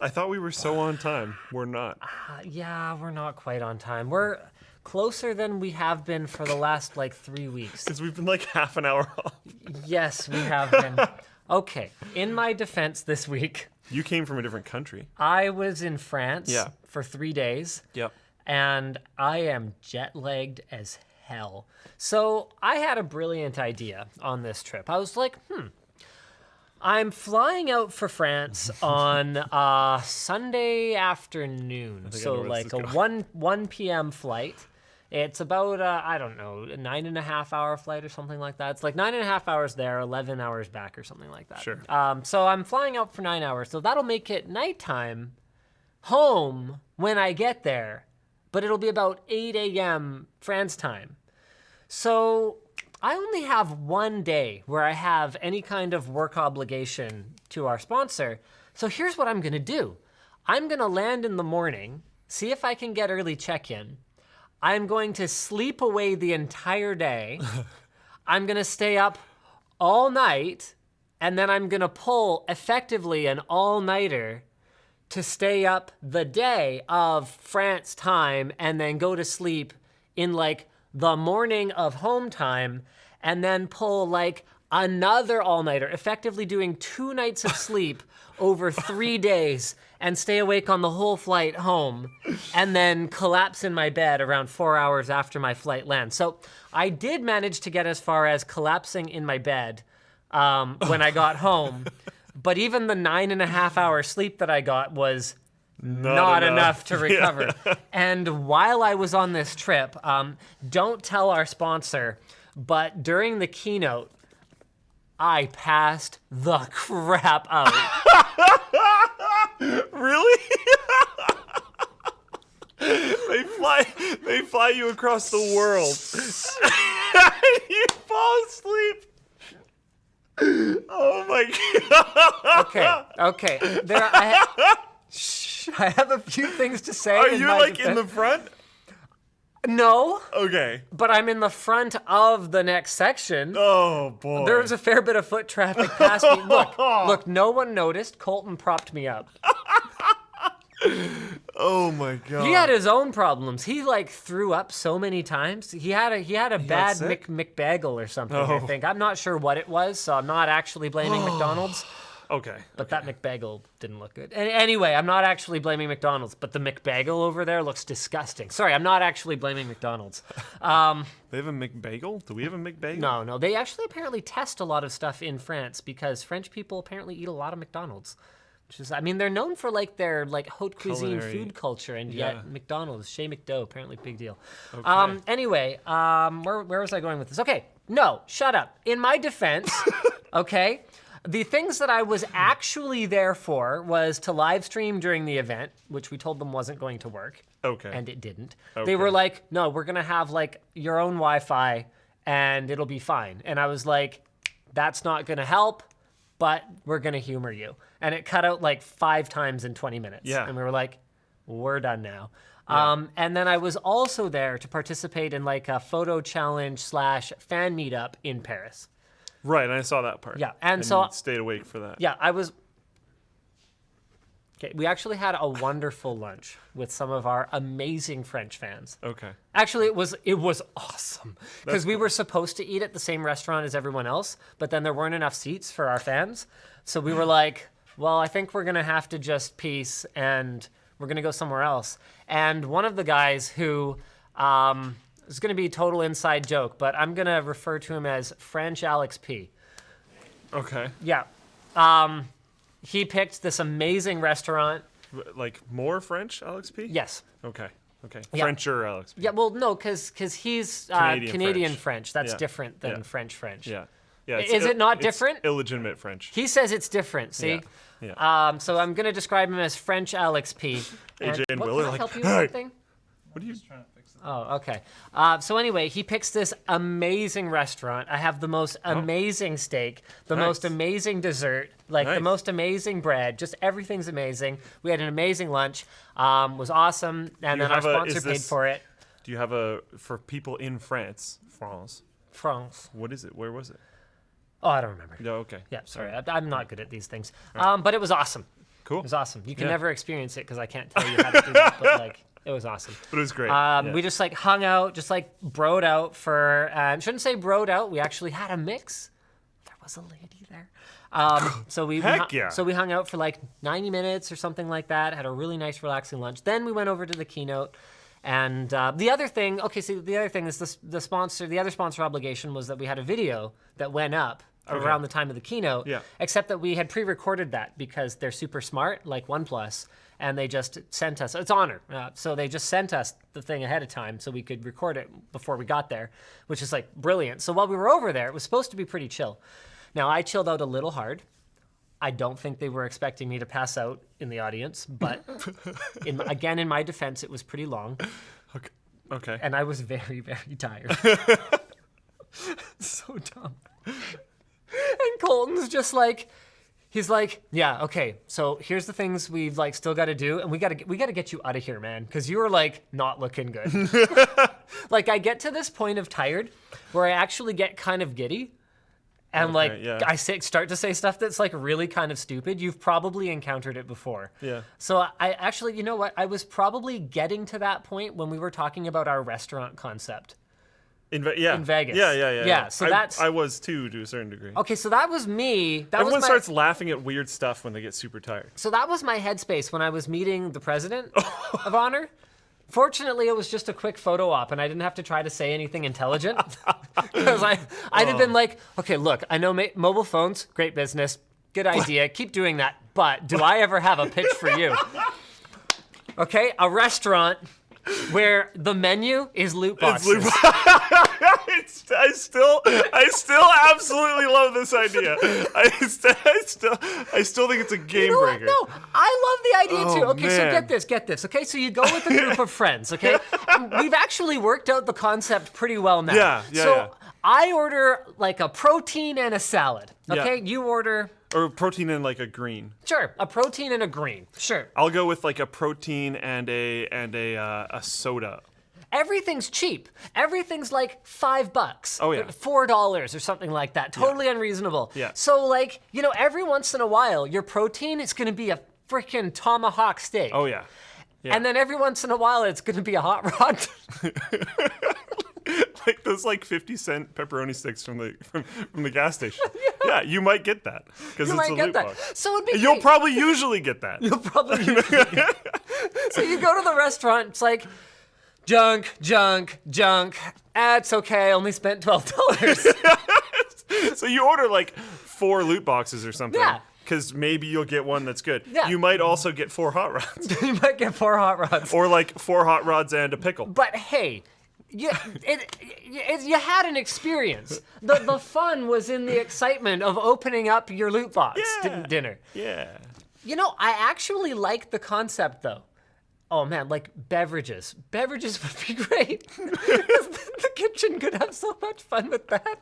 I thought we were so on time. We're not. Yeah, we're not quite on time. We're closer than we have been for the last 3 weeks. Because we've been like half an hour off. Yes, we have been. Okay, in my defense this week, You came from a different country. I was in France Yeah. for 3 days. Yep. And I am jet-lagged as hell. So I had a brilliant idea on this trip. I was like, I'm flying out for France on Sunday afternoon. think I So know where like this a is going. 1 p.m. flight. It's about, I don't know, a 9.5 hour flight or something like that. It's like 9.5 hours there, 11 hours back or something like that. Sure. So I'm flying out for 9 hours. So that'll make it nighttime home when I get there. But it'll be about 8 a.m. France time. So I only have 1 day where I have any kind of work obligation to our sponsor. So here's what I'm going to do. I'm going to land in the morning, see if I can get early check-in. I'm going to sleep away the entire day. I'm going to stay up all night, and then I'm going to pull effectively an all-nighter to stay up the day of France time and then go to sleep in the morning of home time and then pull another all-nighter, effectively doing 2 nights of sleep over 3 days and stay awake on the whole flight home and then collapse in my bed around 4 hours after my flight lands. So I did manage to get as far as collapsing in my bed when I got home. But even the 9.5 hour sleep that I got was not enough to recover. Yeah. And while I was on this trip, don't tell our sponsor, but during the keynote, I passed the crap out. Really? They fly you across the world. You fall asleep. Oh my god. Okay. I have a few things to say. Are you in the front? No. Okay. But I'm in the front of the next section. Oh boy. There was a fair bit of foot traffic past me. Look, no one noticed. Colton propped me up. Oh my god. He had his own problems. He threw up so many times. He had a bad McBagel or something, I think. I'm not sure what it was, so I'm not actually blaming McDonald's. Okay. But that McBagel didn't look good. Anyway, I'm not actually blaming McDonald's, but the McBagel over there looks disgusting. Sorry, I'm not actually blaming McDonald's. They have a McBagel? Do we have a McBagel? No. They actually apparently test a lot of stuff in France because French people apparently eat a lot of McDonald's. Which is, they're known for their haute cuisine food culture, and yet McDonald's, Chez McDo, apparently big deal. Okay. Anyway, where was I going with this? Okay, no, shut up. In my defense, okay, the things that I was actually there for was to live stream during the event, which we told them wasn't going to work. Okay. And it didn't. Okay. They were like, no, we're going to have your own Wi-Fi and it'll be fine. And I was like, that's not going to help, but we're going to humor you. And it cut out 5 times in 20 minutes. Yeah. And we were like, we're done now. Yeah. And then I was also there to participate in a photo challenge / fan meetup in Paris. Right, and I saw that part. Yeah, and you so stayed awake for that. Yeah, I was. Okay, we actually had a wonderful lunch with some of our amazing French fans. Okay. Actually, it was awesome because we were supposed to eat at the same restaurant as everyone else, but then there weren't enough seats for our fans, so we were like, well, I think we're gonna have to just peace and we're gonna go somewhere else. And one of the guys who. It's going to be a total inside joke, but I'm going to refer to him as French Alex P. Okay. Yeah. He picked this amazing restaurant. More French, Alex P? Yes. Okay. Yeah. French or Alex P? Yeah, well, no, because he's Canadian French. That's different than French. Yeah. Is it not different? It's illegitimate French. He says it's different, see? Yeah. So I'm going to describe him as French Alex P. AJ and Will are can I like, help you with something? What are you... Trying to fix it. Oh, okay. So anyway, he picks this amazing restaurant. I have the most amazing steak, the Nice. most amazing dessert, the Nice. most amazing bread. Just everything's amazing. We had an amazing lunch. Was awesome. And then our sponsor paid for it. Do you have for people in France? France. What is it? Where was it? Oh, I don't remember. No, okay. Yeah, sorry. I'm not good at these things. But it was awesome. Cool. It was awesome. You can Yeah. never experience it because I can't tell you how to do that, but like it was awesome. But it was great. We just like hung out, just like broed out for. Shouldn't say broed out. We actually had a mix. There was a lady there. So we Heck yeah. So we hung out for like 90 minutes or something like that. Had a really nice, relaxing lunch. Then we went over to the keynote. And the other thing, the other thing is the other sponsor obligation was that we had a video that went up around the time of the keynote. Yeah. Except that we had pre-recorded that because they're super smart, like OnePlus, and they just sent us. It's Honor, so they just sent us the thing ahead of time so we could record it before we got there, which is like brilliant. So while we were over there, it was supposed to be pretty chill. Now I chilled out a little hard. I don't think they were expecting me to pass out in the audience, but again, in my defense, it was pretty long. Okay. And I was very, very tired. So dumb. And Colton's just like, he's like, yeah, okay, so here's the things we've like still got to do, and we got to get you out of here, man, because you were like not looking good. Like I get to this point of tired where I actually get kind of giddy. And I start to say stuff that's like really kind of stupid. You've probably encountered it before. Yeah. So I actually, you know what? I was probably getting to that point when we were talking about our restaurant concept. In Vegas. Yeah. Yeah, so I was too, to a certain degree. Okay, so that was me. Everyone starts laughing at weird stuff when they get super tired. So that was my headspace when I was meeting the president of Honor. Fortunately, it was just a quick photo op, and I didn't have to try to say anything intelligent. Because I'd have been like, okay, look, I know mobile phones, great business, good idea, keep doing that, but do I ever have a pitch for you? Okay, a restaurant where the menu is loot boxes. I still absolutely love this idea. I still think it's a game breaker. No, I love the idea too. Okay, man. so get this. Okay, so you go with a group of friends. Okay, we've actually worked out the concept pretty well now. Yeah. So I order like a protein and a salad. Okay, Yeah. you order. Or protein and like a green. Sure, a protein and a green. Sure. I'll go with like a protein and a soda. Everything's cheap. Everything's like $5. Oh, yeah. $4 or something like that. Totally unreasonable. Yeah. So like, every once in a while, your protein is going to be a freaking tomahawk steak. Oh yeah. And then every once in a while, it's going to be a hot rod. Like those like 50-cent pepperoni sticks from the gas station. Yeah, you might get that because it's a loot box. So it'd be You'll great. probably usually get that. You'll probably usually get So you go to the restaurant, it's like, junk. It's okay, I only spent $12. So you order like 4 loot boxes or something. Yeah. Because maybe you'll get one that's good. Yeah. You might also get 4 hot rods. You might get 4 hot rods. Or like 4 hot rods and a pickle. But hey, you had an experience. The fun was in the excitement of opening up your loot box dinner. Yeah. I actually like the concept though. Oh man, like beverages. Beverages would be great. The kitchen could have so much fun with that.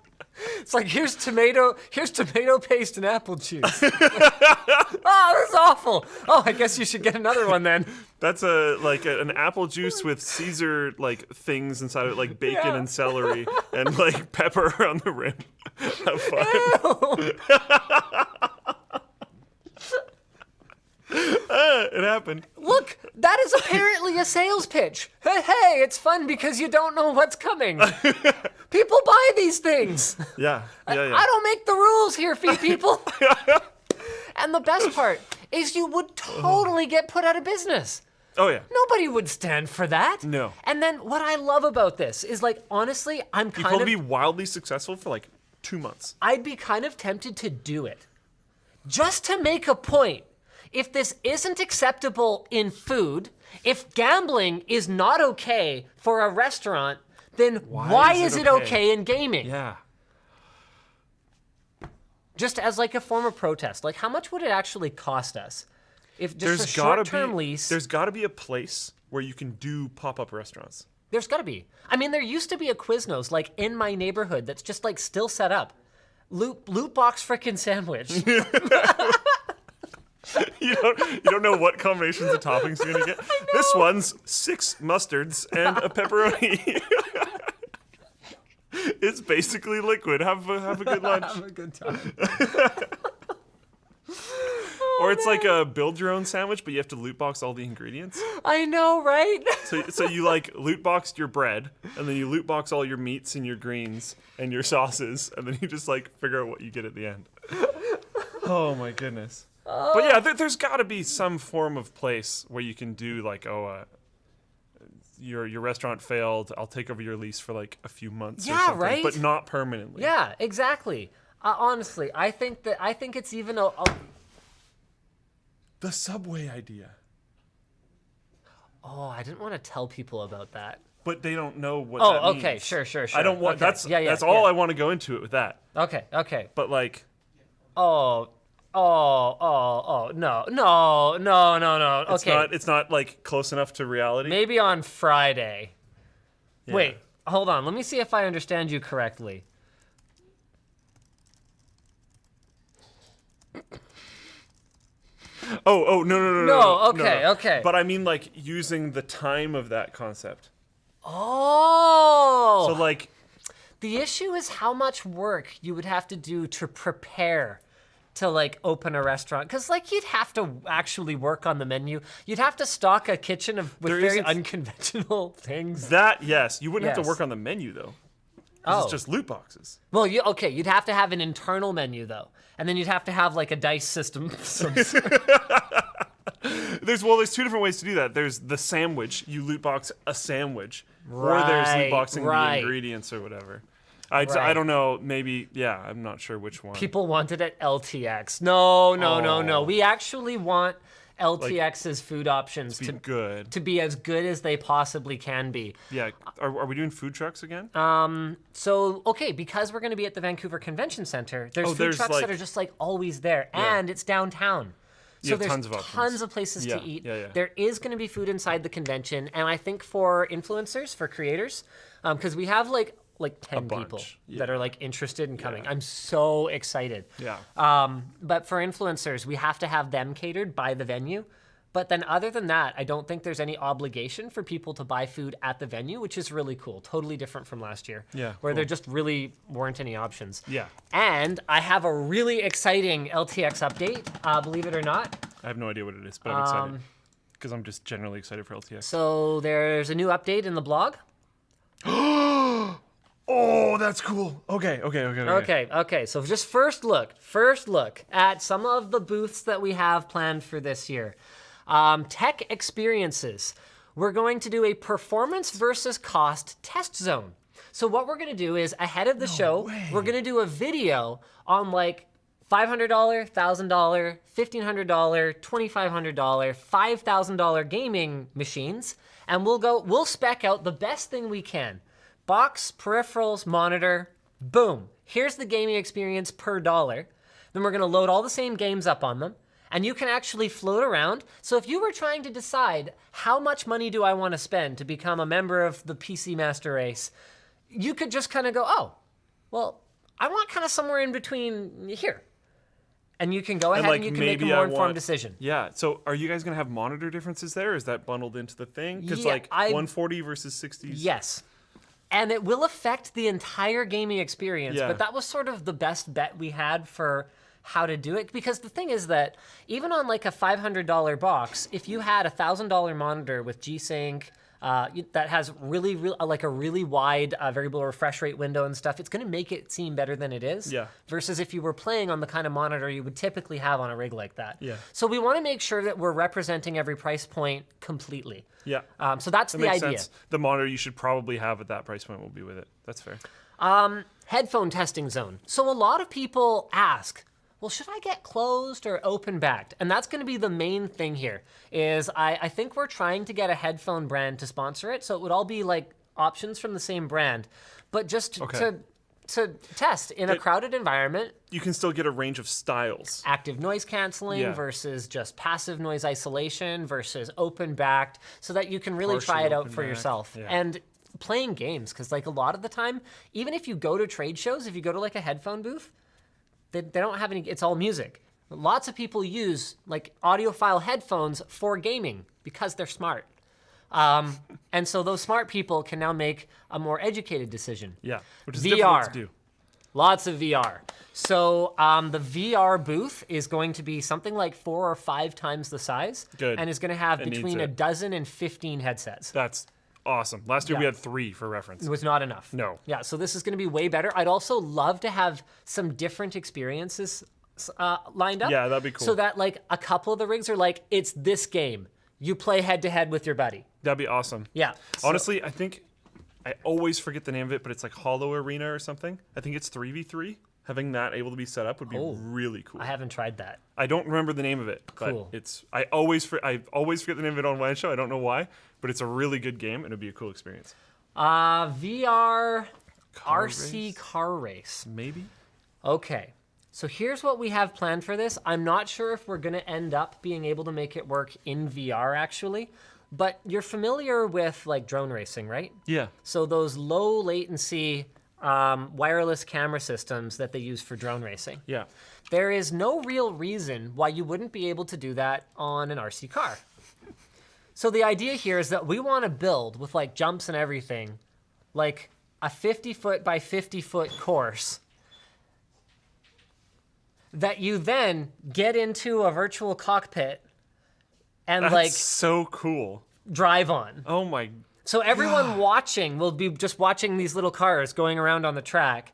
It's like, here's tomato paste and apple juice. Oh, that's awful. Oh, I guess you should get another one then. That's an apple juice with Caesar like things inside of it, like bacon and celery and like pepper on the rim. Have fun. It happened. Look, that is apparently a sales pitch. Hey, it's fun because you don't know what's coming. People buy these things. Yeah. I don't make the rules here, fee people. And the best part is you would totally get put out of business. Oh yeah. Nobody would stand for that. No. And then what I love about this is like, honestly, You'd probably be wildly successful for like 2 months. I'd be kind of tempted to do it. Just to make a point. If this isn't acceptable in food, if gambling is not okay for a restaurant, then why is it okay in gaming? Yeah. Just as like a form of protest, like how much would it actually cost us? If just a short-term lease. There's got to be a place where you can do pop-up restaurants. There's got to be. I mean, there used to be a Quiznos like in my neighborhood that's just like still set up. Loot box frickin' sandwich. You don't know what combinations of toppings you're gonna get. This one's 6 mustards and a pepperoni. It's basically liquid. Have a good lunch. Have a good time. Or it's like a build your own sandwich, but you have to loot box all the ingredients. I know, right? So you like loot boxed your bread, and then you loot box all your meats and your greens and your sauces, and then you just like figure out what you get at the end. Oh my goodness. But yeah, there's got to be some form of place where you can do like, your restaurant failed. I'll take over your lease for like a few months. Yeah, or something, right? But not permanently. Yeah, exactly. Honestly, I think it's even The Subway idea. Oh, I didn't want to tell people about that. But they don't know what that means. Okay, sure. I don't want. Okay. That's all I want to go into it with that. Okay. But like. No. Okay. It's not like close enough to reality. Maybe on Friday. Yeah. Wait, hold on. Let me see if I understand you correctly. No. No, okay. But I mean like using the time of that concept. Oh. So like. The issue is how much work you would have to do to prepare to like open a restaurant, because like you'd have to actually work on the menu. You'd have to stock a kitchen with very unconventional things. That yes, you wouldn't have Yes. to work on the menu though. Oh, It's just loot boxes. well, you'd have to have an internal menu though, and then you'd have to have like a dice system. There's two different ways to do that. There's the sandwich. You loot box a sandwich, or there's loot boxing the ingredients or whatever. I don't know. Maybe I'm not sure which one. People want it at LTX. No. We actually want LTX's food options to be good. To be as good as they possibly can be. Yeah. Are we doing food trucks again? So, because we're going to be at the Vancouver Convention Center, there's food trucks like, that are just like always there, and it's downtown. So there's tons of places to eat. Yeah. There is going to be food inside the convention, and I think for influencers, for creators, because we have like 10 people that are like interested in coming. I'm so excited. Yeah. But for influencers, we have to have them catered by the venue. But then other than that, I don't think there's any obligation for people to buy food at the venue, which is really cool. Totally different from last year. Yeah. Where there just really weren't any options. Yeah. And I have a really exciting LTX update, believe it or not. I have no idea what it is, but I'm excited. Because I'm just generally excited for LTX. So there's a new update in the blog. Oh, that's cool. Okay. So just first look at some of the booths that we have planned for this year. Tech experiences. We're going to do a performance versus cost test zone. So what we're going to do is ahead of the show, we're going to do a video on like $500, $1,000, $1,500, $2,500, $5,000 gaming machines, and we'll spec out the best thing we can. Box, peripherals, monitor, boom. Here's the gaming experience per dollar. Then we're gonna load all the same games up on them, and you can actually float around. So if you were trying to decide how much money do I wanna spend to become a member of the PC Master Race, you could just kind of go, oh, well, I want kind of somewhere in between here. And you can go ahead and you can make a more informed decision. Yeah, so are you guys gonna have monitor differences there? Or is that bundled into the thing? Because 140 versus 60s? Yes. And it will affect the entire gaming experience, but that was sort of the best bet we had for how to do it. Because the thing is that even on like a $500 box, if you had a $1,000 monitor with G-Sync that has really like a really wide variable refresh rate window and stuff, it's going to make it seem better than it is. Yeah. Versus if you were playing on the kind of monitor you would typically have on a rig like that. Yeah. So we want to make sure that we're representing every price point completely. Yeah. So that's the idea. Sense. The monitor you should probably have at that price point will be with it. That's fair. Headphone testing zone. So a lot of people ask, well, should I get closed or open backed? And that's going to be the main thing here. Is I think we're trying to get a headphone brand to sponsor it, so it would all be like options from the same brand, but just to test in a crowded environment. You can still get a range of styles. Active noise canceling versus just passive noise isolation versus open backed, so that you can really try it out for yourself. Yeah. And playing games, because like a lot of the time, even if you go to trade shows, if you go to like a headphone booth, they don't have any, it's all music. Lots of people use like audiophile headphones for gaming because they're smart. And so those smart people can now make a more educated decision. Yeah, which is difficult to do. Lots of VR. So the VR booth is going to be something like 4 or 5 times the size. Good. And is going to have It between needs a it. dozen and 15 headsets. That's awesome. Last year we Yeah. had 3 for reference. It was not enough. No. Yeah, so this is going to be way better. I'd also love to have some different experiences lined up. Yeah, that'd be cool. So that like a couple of the rigs are like, it's this game. You play head to head with your buddy. That'd be awesome. Yeah. so- Honestly, I think I always forget the name of it, but it's like Hollow Arena or something. I think it's 3v3. Having that able to be set up would be really cool. I haven't tried that. I don't remember the name of it, but Cool. I always forget the name of it on WAN show. I don't know why, but it's a really good game and it'd be a cool experience. VR Car RC race? car race. Maybe. Okay. So here's what we have planned for this. I'm not sure if we're going to end up being able to make it work in VR actually, but you're familiar with like drone racing, right? Yeah. So those low latency wireless camera systems that they use for drone racing. Yeah. There is no real reason why you wouldn't be able to do that on an RC car. So the idea here is that we want to build with like jumps and everything, like a 50-foot by 50-foot course that you then get into a virtual cockpit and That's like so cool. drive on. Oh my. So everyone watching will be just watching these little cars going around on the track,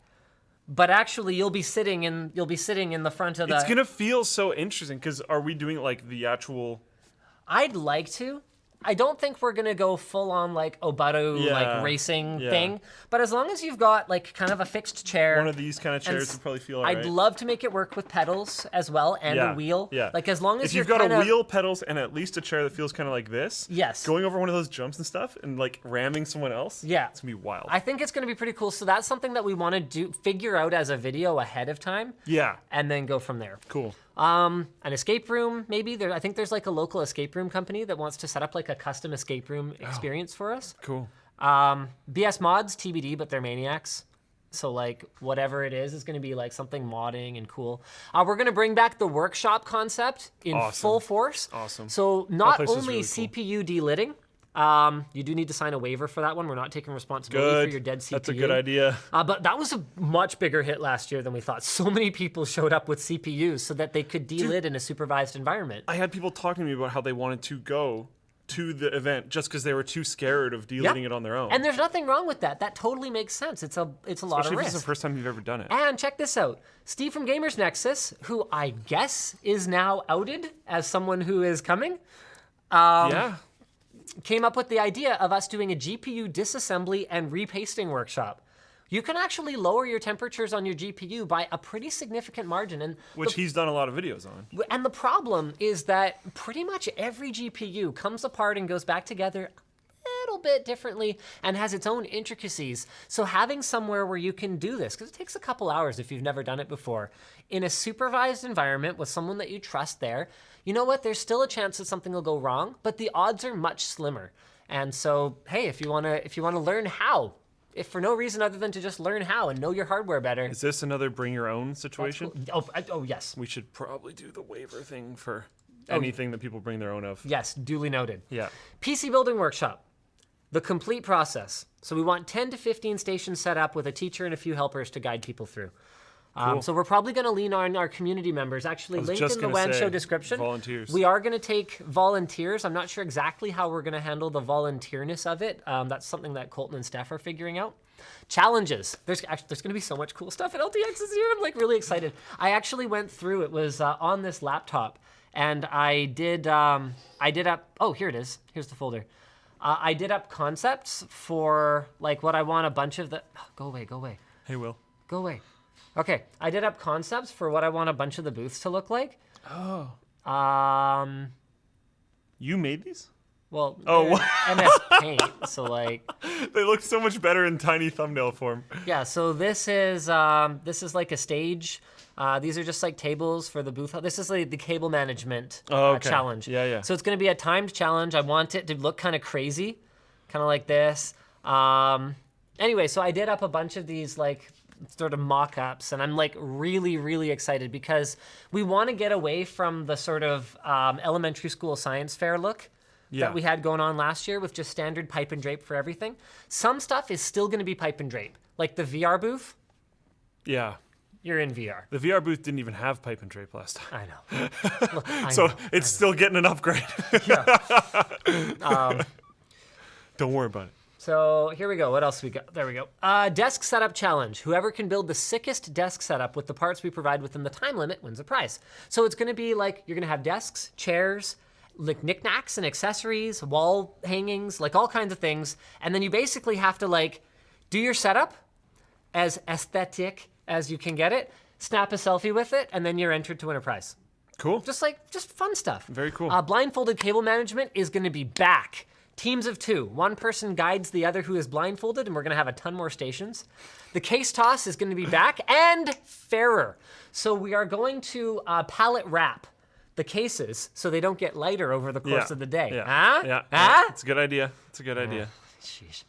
but actually you'll be sitting in the front of the. It's gonna feel so interesting because are we doing like the actual? I'd like to. I don't think we're gonna go full on like Obatu Yeah, like racing yeah. thing, but as long as you've got like kind of a fixed chair. One of these kind of chairs would probably feel alright. I'd love to make it work with pedals as well and a wheel. Yeah. Like as long as if you've you're got a kinda- wheel, pedals, and at least a chair that feels kind of like this. Yes. Going over one of those jumps and stuff and like ramming someone else. Yeah. It's gonna be wild. I think it's gonna be pretty cool. So that's something that we want to figure out as a video ahead of time. Yeah. And then go from there. Cool. An escape room, maybe. I think there's like a local escape room company that wants to set up like a custom escape room experience for us. Cool. BS Mods, TBD, but they're maniacs. So like whatever it is going to be like something modding and cool. We're going to bring back the workshop concept in Awesome. full force. Awesome. So not place is only really cool. CPU delitting, you do need to sign a waiver for that one. We're not taking responsibility Good. for your dead CPU. That's a good idea. But that was a much bigger hit last year than we thought. So many people showed up with CPUs so that they could delit in a supervised environment. I had people talking to me about how they wanted to go to the event just because they were too scared of deleting it on their own. And there's nothing wrong with that. That totally makes sense. It's a lot Especially of if risk. it's the first time you've ever done it. And check this out. Steve from Gamers Nexus, who I guess is now outed as someone who is coming, Yeah. came up with the idea of us doing a GPU disassembly and repasting workshop. You can actually lower your temperatures on your GPU by a pretty significant margin. And Which he's done a lot of videos on. And the problem is that pretty much every GPU comes apart and goes back together a little bit differently and has its own intricacies. So having somewhere where you can do this, because it takes a couple hours if you've never done it before, in a supervised environment with someone that you trust there, you know what? There's still a chance that something will go wrong, but the odds are much slimmer. And so, hey, if you wanna learn how, if for no reason other than to just learn how and know your hardware better. Is this another bring your own situation? Cool. Oh, yes. We should probably do the waiver thing for anything that people bring their own of. Yes, duly noted. Yeah. PC Building Workshop, the complete process. So we want 10 to 15 stations set up with a teacher and a few helpers to guide people through. Cool. So we're probably going to lean on our community members. Actually, was linked just in the gonna WAN say, show description. volunteers. We are going to take volunteers. I'm not sure exactly how we're going to handle the volunteerness of it. That's something that Colton and Steph are figuring out. Challenges. There's going to be so much cool stuff at LTX this year. I'm like really excited. I actually went through. It was on this laptop, and I did up. Oh, here it is. Here's the folder. I did up concepts for like what I want a bunch of the. Go away. Hey, Will. Go away. Okay, I did up concepts for what I want a bunch of the booths to look like. Oh. You made these? Well, Oh. MS Paint, so like, They look so much better in tiny thumbnail form. yeah. So this is like a stage. These are just like tables for the booth. This is like the cable management okay. challenge. Yeah. So it's going to be a timed challenge. I want it to look kind of crazy, kind of like this. Anyway, so I did up a bunch of these like sort of mock-ups, and I'm like really, really excited because we want to get away from the sort of elementary school science fair look that we had going on last year with just standard pipe and drape for everything. Some stuff is still going to be pipe and drape, like the VR booth. Yeah. you're in VR. The VR booth didn't even have pipe and drape last time. I know. Look, I So know. it's still getting an upgrade. Yeah. Don't worry about it. So here we go. What else we got? There we go. Desk setup challenge. Whoever can build the sickest desk setup with the parts we provide within the time limit wins a prize. So it's going to be like you're going to have desks, chairs, like knickknacks and accessories, wall hangings, like all kinds of things. And then you basically have to like do your setup as aesthetic as you can get it, snap a selfie with it, and then you're entered to win a prize. Cool. Just fun stuff. Very cool. Blindfolded cable management is going to be back. Teams of 2. One person guides the other who is blindfolded, and we're going to have a ton more stations. The case toss is going to be back and fairer. So we are going to pallet wrap the cases so they don't get lighter over the course of the day. Yeah. Huh? Yeah. Huh? It's a good idea. It's a good idea. Sheesh.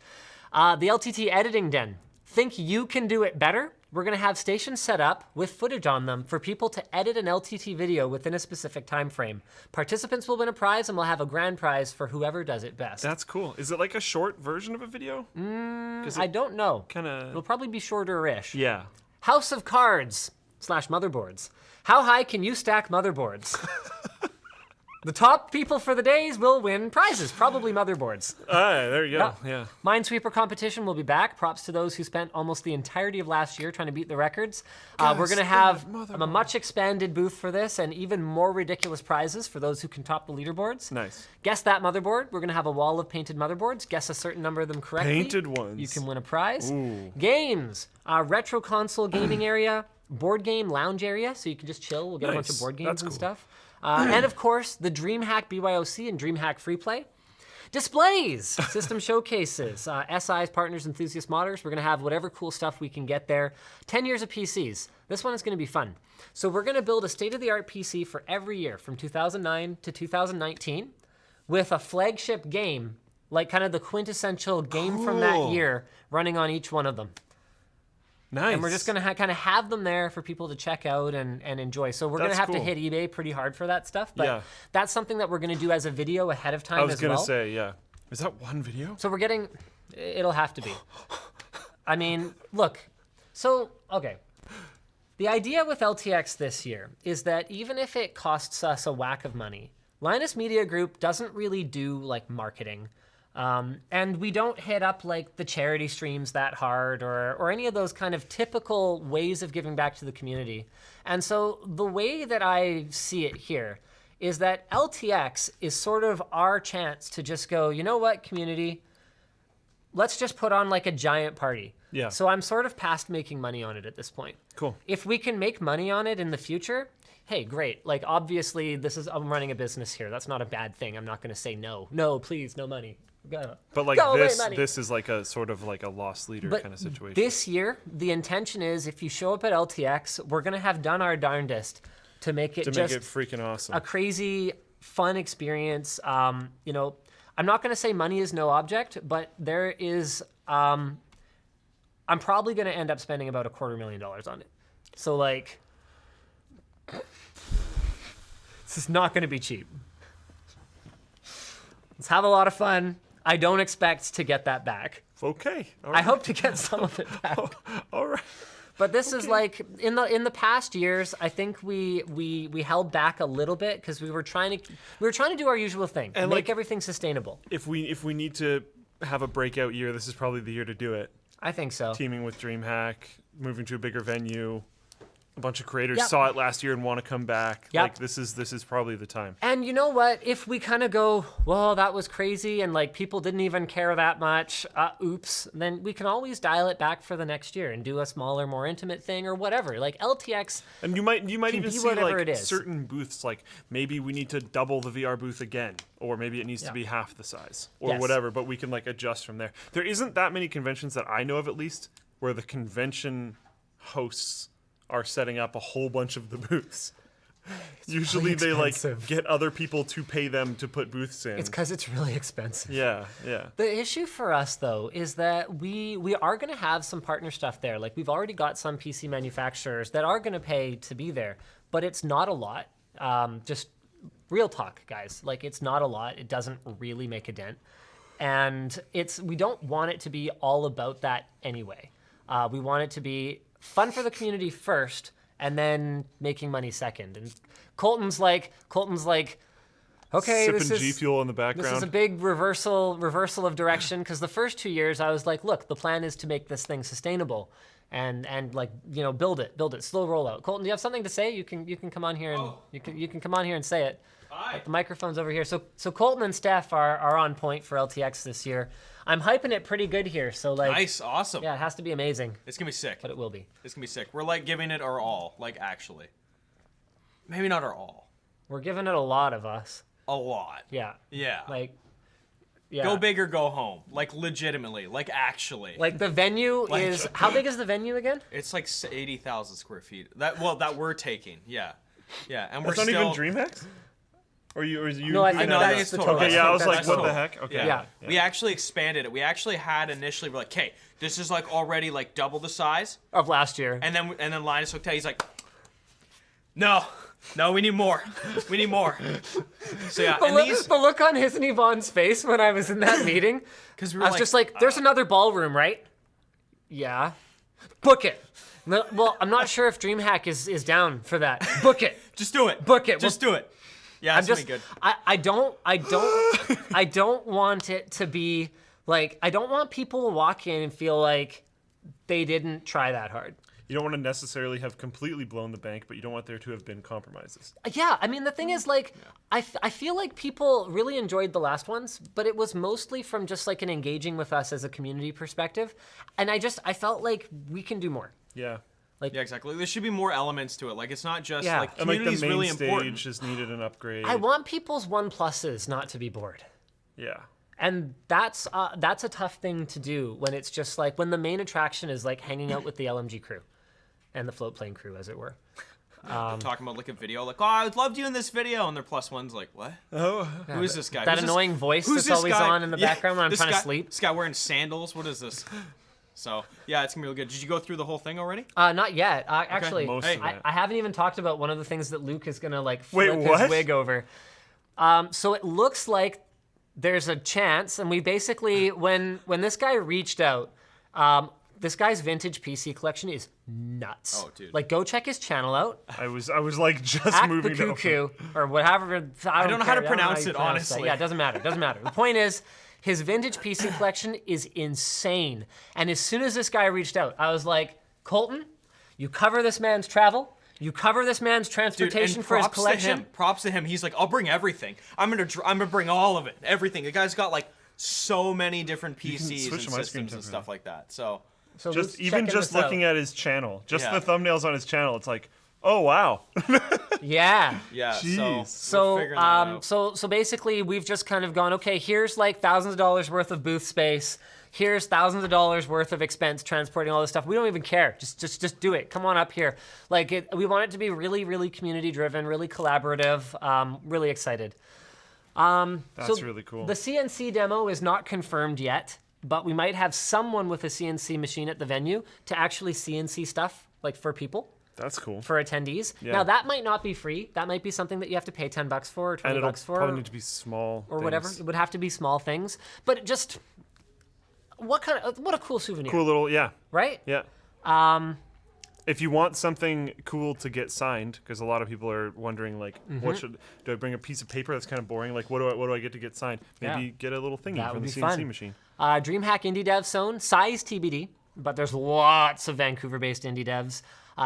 The LTT editing den. Think you can do it better? We're going to have stations set up with footage on them for people to edit an LTT video within a specific time frame. Participants will win a prize, and we'll have a grand prize for whoever does it best. That's cool. Is it like a short version of a video? I don't know. It'll Kind probably be shorter-ish. of. Yeah. House of Cards / motherboards. How high can you stack motherboards? The top people for the days will win prizes, probably motherboards. There you go. Yeah. Minesweeper competition will be back. Props to those who spent almost the entirety of last year trying to beat the records. We're going to have a much expanded booth for this and even more ridiculous prizes for those who can top the leaderboards. Nice. Guess that motherboard. We're going to have a wall of painted motherboards. Guess a certain number of them correctly. Painted ones. You can win a prize. Ooh. Games. Retro console gaming area. Board game lounge area, so you can just chill. We'll get a bunch of Nice. board games That's and cool. stuff. And of course, the DreamHack BYOC and DreamHack Free Play. Displays, system showcases, SI's, partners, enthusiast modders. We're going to have whatever cool stuff we can get there. 10 years of PCs. This one is going to be fun. So we're going to build a state-of-the-art PC for every year from 2009 to 2019 with a flagship game, like kind of the quintessential game from that Cool. year running on each one of them. Nice. And we're just going to kind of have them there for people to check out and enjoy. So we're going to That's have to cool. hit eBay pretty hard for that stuff. But Yeah. that's something that we're going to do as a video ahead of time I was as gonna well. say, yeah. Is that one video? So we're getting, it'll have to be. I mean, look, so, okay. The idea with LTX this year is that even if it costs us a whack of money, Linus Media Group doesn't really do like marketing. And we don't hit up like the charity streams that hard or any of those kind of typical ways of giving back to the community. And so the way that I see it here is that LTX is sort of our chance to just go, you know what, community, let's just put on like a giant party. Yeah. So I'm sort of past making money on it at this point. Cool. If we can make money on it in the future, hey, great. Like obviously I'm running a business here. That's not a bad thing. I'm not going to say no. No, please, no money. Go. But like Go away, this, money. this is like a sort of like a lost leader But kind of situation. this year, the intention is if you show up at LTX, we're going to have done our darndest to make it to just make it freaking awesome. a crazy, fun experience. You know, I'm not going to say money is no object, but there is, I'm probably going to end up spending about $250,000 on it. So like, this is not going to be cheap. Let's have a lot of fun. I don't expect to get that back. Okay. All I right. hope to get some of it back. All right. But this is like in the past years, I think we held back a little bit because we were trying to do our usual thing, And, make like, everything sustainable. If we need to have a breakout year, this is probably the year to do it. I think so. Teaming with DreamHack, moving to a bigger venue. A bunch of creators Yep. saw it last year and want to come back. Yep. Like this is probably the time. And you know what? If we kind of go, well, that was crazy, and like people didn't even care that much, oops, then we can always dial it back for the next year and do a smaller, more intimate thing or whatever. Like LTX, And you might can even be see whatever like it is. certain booths, like maybe we need to double the VR booth again, or maybe it needs to be half the size, or Yes. whatever. But we can like adjust from there. There isn't that many conventions that I know of, at least, where the convention hosts are setting up a whole bunch of the booths. Usually they like expensive. get other people to pay them to put booths in. it's because it's really expensive. Yeah, yeah. The issue for us, though, is that we are going to have some partner stuff there. Like, we've already got some PC manufacturers that are going to pay to be there, but it's not a lot. Just real talk, guys. Like, it's not a lot. It doesn't really make a dent. And we don't want it to be all about that anyway. We want it to be fun for the community first, and then making money second. And Colton's like, okay, Sipping this is G Fuel in the background. This is a big reversal of direction, because the first 2 years I was like, look, the plan is to make this thing sustainable, and like, you know, build it, slow rollout. Colton, do you have something to say? You can come on here and you can come on here and say it. Hi. The microphone's over here. So Colton and Steph are on point for LTX this year. I'm hyping it pretty good here. So like, Nice, awesome. yeah, it has to be amazing, It's gonna be sick. but it will be. It's gonna be sick. We're like giving it our all, like actually. Maybe not our all. We're giving it a lot of us. A lot. Yeah. Yeah. Like, yeah. Go big or go home. Like legitimately. Like actually. Like the venue Like- is, how big is the venue again? It's like 80,000 square feet. That we're taking. Yeah. Yeah. And That's we're not still. even DreamHax? Or you No, I think know that's that's the total. total. Okay, yeah, I was That's like, what total. the heck? Okay. Yeah. Yeah. We actually expanded it. We actually had initially, we're like, okay, this is like already like double the size. Of last year. And then Linus looked at it, he's like, no, we need more. We need more. So yeah, and these, The look on his and Yvonne's face when I was in that meeting, because we I were was just like, there's another ballroom, right? Yeah. Book it. No, well, I'm not sure if DreamHack is down for that. Book it. just do it. Book it. Just do it. Yeah, I'm it's just, gonna be good. I don't want it to be like, I don't want people to walk in and feel like they didn't try that hard. You don't want to necessarily have completely blown the bank, but you don't want there to have been compromises. Yeah, I mean, the thing is, like, I feel like people really enjoyed the last ones, but it was mostly from just like an engaging with us as a community perspective. And I felt like we can do more. Yeah. Yeah, exactly. There should be more elements to it. Like it's not just Yeah. like And like the community's main really stage important. just needed an upgrade. I want people's 1+s not to be bored. Yeah. And that's a tough thing to do when it's just like, when the main attraction is like hanging out with the LMG crew and the float plane crew, as it were. Talking about like a video, like, oh, I would love doing this video, and their +1's like, what? Oh. Who is this guy? That Who's this- annoying voice who's that's this always guy? on in the Yeah, background when I'm this trying guy- to sleep. This guy wearing sandals. What is this? So yeah, it's gonna be really good. Did you go through the whole thing already? Not yet. Actually, Most Hey, of it. I haven't even talked about one of the things that Luke is gonna like Wait, flip his what? wig over. So it looks like there's a chance, and we basically, when this guy reached out, this guy's vintage PC collection is nuts. Oh, dude. Like, go check his channel out. I was like just Act the moving to Cuckoo, or whatever. I don't know how to care. pronounce you it, pronounce honestly. that. Yeah, it doesn't matter. The point is, his vintage PC collection is insane. And as soon as this guy reached out, I was like, Colton, you cover this man's travel. You cover this man's Dude, transportation and for his props collection. to him. Props to him. He's like, I'll bring everything. I'm gonna bring all of it. Everything. The guy's got like so many different PCs switch and my screen systems and to stuff like that. So So just Luke's even checking just this looking out. at his channel, just Yeah. the thumbnails on his channel, it's like, oh wow. Yeah. yeah. Jeez. So we're figuring that out. So basically, we've just kind of gone, okay, here's like thousands of dollars worth of booth space. Here's thousands of dollars worth of expense transporting all this stuff. We don't even care. Just do it. Come on up here. Like, we want it to be really, really community driven, really collaborative. Really excited. That's really cool. The CNC demo is not confirmed yet, but we might have someone with a CNC machine at the venue to actually CNC stuff, like for people. That's cool. For attendees. Yeah. Now that might not be free. That might be something that you have to pay $10 for or And it'll $20 for, probably need to be small or whatever. things. It would have to be small things, but just what a cool souvenir, Cool little, yeah, right? yeah. If you want something cool to get signed, because a lot of people are wondering, like, Mm-hmm. do I bring a piece of paper that's kind of boring? Like, what do I get to get signed? Maybe Yeah. get a little thingy That from would the be CNC fun. machine. DreamHack Indie Dev Zone, size TBD, but there's lots of Vancouver-based indie devs.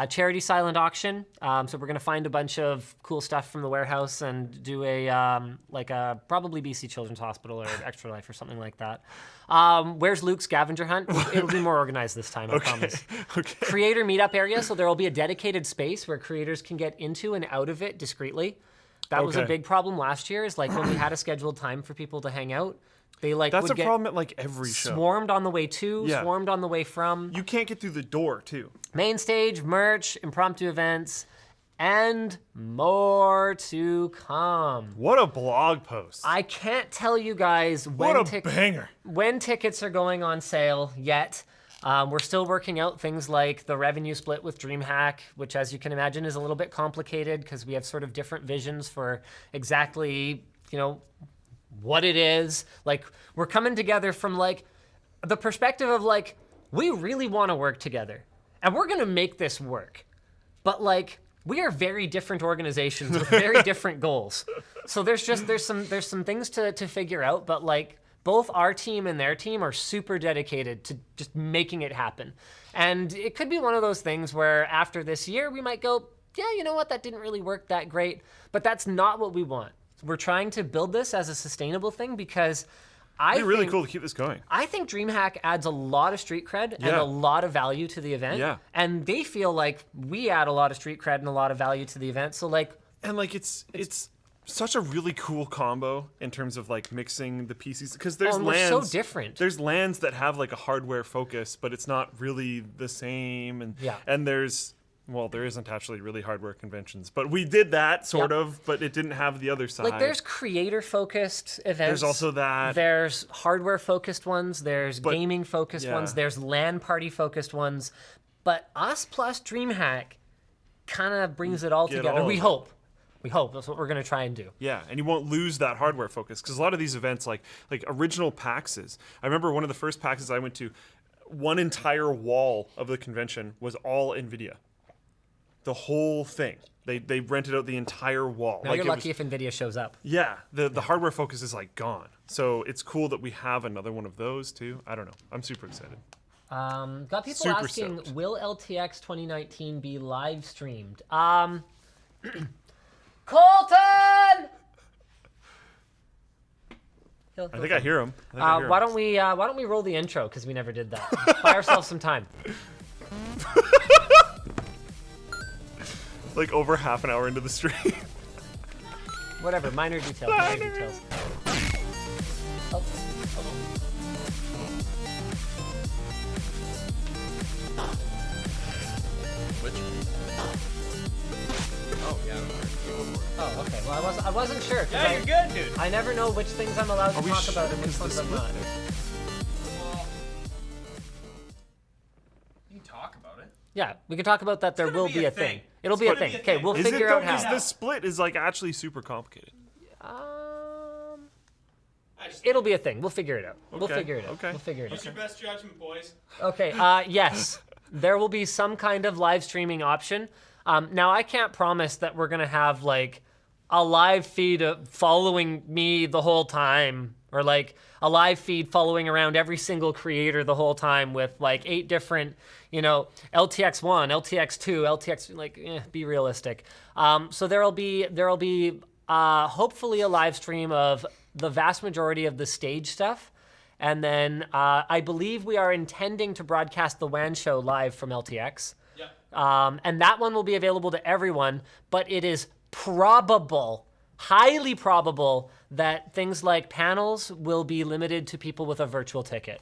Charity silent auction, so we're gonna find a bunch of cool stuff from the warehouse and do a probably BC Children's Hospital or Extra Life or something like that. Where's Luke's scavenger hunt? It'll be more organized this time, I promise. Okay. Creator meetup area, so there will be a dedicated space where creators can get into and out of it discreetly. That was a Okay. big problem last year, is like when we had a scheduled time for people to hang out, they like That's would a get problem at like every show. swarmed on the way to, Yeah. swarmed on the way from. You can't get through the door too. Main stage, merch, impromptu events, and more to come. What a blog post. I can't tell you guys what a banger. when tickets are going on sale yet. We're still working out things like the revenue split with DreamHack, which, as you can imagine, is a little bit complicated because we have sort of different visions for exactly, what it is. Like, we're coming together from like the perspective of like, we really want to work together. and we're gonna make this work. But like, we are very different organizations with very different goals. So there's some things to figure out, but like both our team and their team are super dedicated to just making it happen. And it could be one of those things where after this year we might go, yeah, you know what, that didn't really work that great, but that's not what we want. We're trying to build this as a sustainable thing because It'd be really cool to keep this going. I think DreamHack adds a lot of street cred and a lot of value to the event. Yeah. And they feel like we add a lot of street cred and a lot of value to the event. So like, and like it's such a really cool combo in terms of like mixing the PCs because there's we're LANs so different. There's LANs that have like a hardware focus, but it's not really the same. And there isn't actually really hardware conventions, but we did that sort of, but it didn't have the other side. Like there's creator-focused events. There's also that. There's hardware-focused ones. There's gaming-focused ones. There's LAN party-focused ones. But us plus DreamHack kind of brings it all together. We hope. That's what we're going to try and do. Yeah, and you won't lose that hardware focus because a lot of these events, like original PAXs. I remember one of the first PAXs I went to, one entire wall of the convention was all NVIDIA. The whole thing. They rented out the entire wall. Now you're lucky if NVIDIA shows up. Yeah, the hardware focus is like gone. So it's cool that we have another one of those too. I don't know. I'm super excited. Got people Super asking, stoked. will LTX 2019 be live streamed? Colton! I think I hear him. Why don't we roll the intro because we never did that. Buy ourselves some time. Like over half an hour into the stream. Whatever, minor details. Minor details. Oh. Which? Oh yeah. Oh, okay. Well, I wasn't sure. 'Cause Yeah, you're good, dude. I never know which things I'm allowed to we talk about sure and which it's the ones I'm split not. there? Well, you can talk about it. Yeah, we can talk about that. There gonna will be be a a thing. thing. It'll It's be a gonna be thing. a Okay, thing. we'll Is it figure though? out how. Because the split is like actually super complicated. It'll be a thing. We'll figure it out. We'll Okay, figure it out. okay. We'll figure it Use out. your best judgment, boys. Okay. Yes, there will be some kind of live streaming option. Now I can't promise that we're gonna have like a live feed of following me the whole time, or like a live feed following around every single creator the whole time with like 8 different, LTX 1, LTX 2, LTX. Be realistic. So there'll be hopefully a live stream of the vast majority of the stage stuff. And then I believe we are intending to broadcast the WAN show live from LTX. Yeah. And that one will be available to everyone, but it is probable, highly probable, that things like panels will be limited to people with a virtual ticket.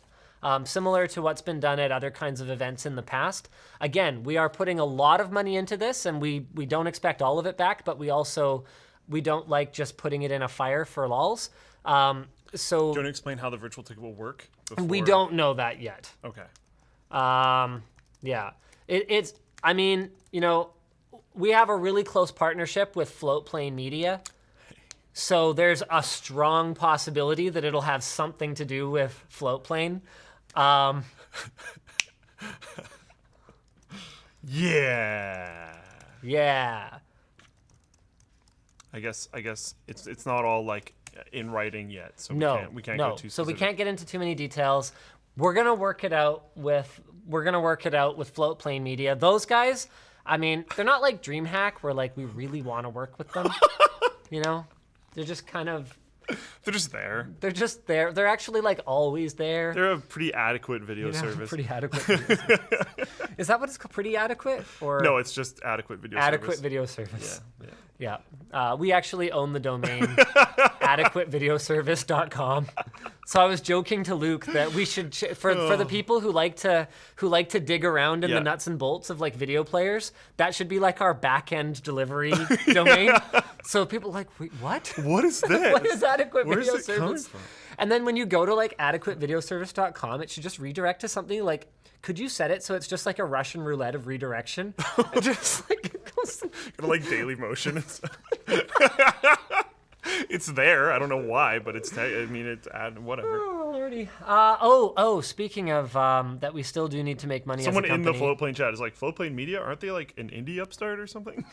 Similar to what's been done at other kinds of events in the past. Again, we are putting a lot of money into this, and we don't expect all of it back, but we don't like just putting it in a fire for lulz. Do you want to explain how the virtual ticket will work? We don't know that yet. Okay. Yeah. We have a really close partnership with Floatplane Media. So there's a strong possibility that it'll have something to do with Floatplane. Yeah. Yeah. I guess it's not all like in writing yet, so we can't no. go too So we specific. can't get into too many details. We're gonna work it out with Floatplane Media. Those guys, they're not like DreamHack where like we really want to work with them. They're just kind of. They're just there. They're just there. They're actually like always there. They're a pretty adequate video service. Pretty adequate. Video service. Is that what it's called? Pretty adequate? Or No, it's just adequate video adequate service. video service. Yeah. We actually own the domain adequatevideoservice.com. So I was joking to Luke that we should for the people who like to dig around in the nuts and bolts of like video players, that should be like our back end delivery domain. So people are like, wait, what? What is this? What is adequate Where video is it coming service? from? And then when you go to like adequatevideoservice.com, it should just redirect to something like, could you set it so it's just like a Russian roulette of redirection? It just like it goes. Kind of like Daily Motion and stuff. It's there. I don't know why, but it's. It's whatever. Oh lordy. Speaking of that, we still do need to make money. Someone as a in the company. Floatplane chat is like, Floatplane Media, aren't they like an indie upstart or something?